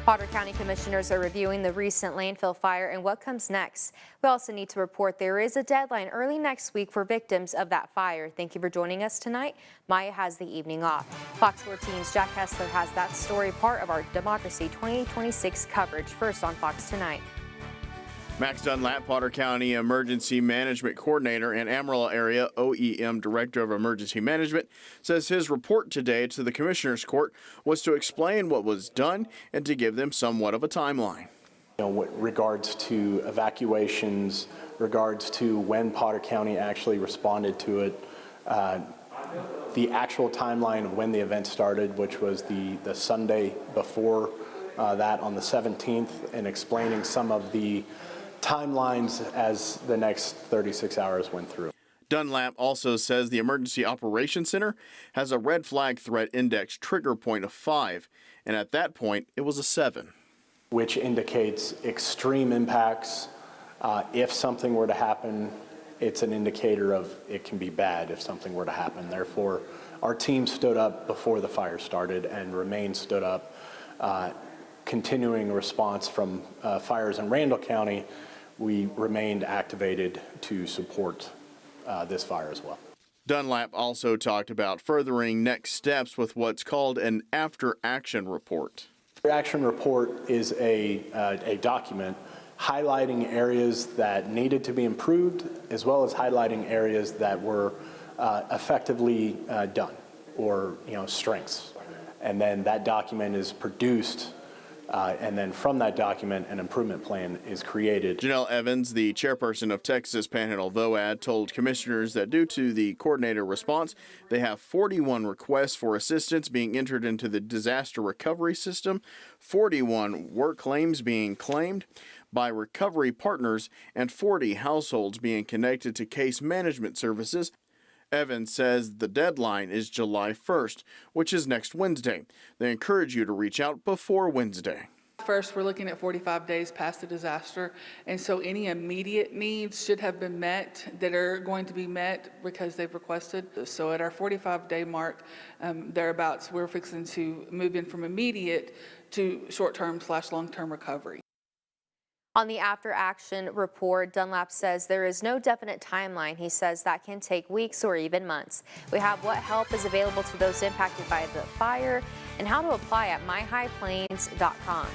Potter County Commissioners are reviewing the recent landfill fire and what comes next. We also need to report there is a deadline early next week for victims of that fire. Thank you for joining us tonight. Maya has the evening off. Fox 14's Jack Kessler has that story, part of our Democracy 2026 coverage, first on Fox Tonight. Max Dunlap, Potter County Emergency Management Coordinator and Amarillo Area OEM Director of Emergency Management, says his report today to the Commissioners Court was to explain what was done and to give them somewhat of a timeline. With regards to evacuations, regards to when Potter County actually responded to it, the actual timeline of when the event started, which was the Sunday before that on the 17th, and explaining some of the timelines as the next 36 hours went through. Dunlap also says the Emergency Operations Center has a red flag threat index trigger point of 5, and at that point it was a 7. Which indicates extreme impacts. If something were to happen, it's an indicator of it can be bad if something were to happen. Therefore, our team stood up before the fire started and remained stood up. Continuing response from fires in Randall County, we remained activated to support this fire as well. Dunlap also talked about furthering next steps with what's called an after-action report. The action report is a document highlighting areas that needed to be improved, as well as highlighting areas that were effectively done, or strengths. And then that document is produced. And then from that document, an improvement plan is created. Janelle Evans, the chairperson of Texas Panhandle VOAD, told commissioners that due to the coordinator response, they have 41 requests for assistance being entered into the disaster recovery system, 41 work claims being claimed by recovery partners, and 40 households being connected to case management services. Evans says the deadline is July 1st, which is next Wednesday. They encourage you to reach out before Wednesday. First, we're looking at 45 days past the disaster, and so any immediate needs should have been met that are going to be met because they've requested. So at our 45-day mark, thereabouts, we're fixing to move in from immediate to short-term/long-term recovery. On the after-action report, Dunlap says there is no definite timeline. He says that can take weeks or even months. We have what help is available to those impacted by the fire and how to apply at myhighplains.com.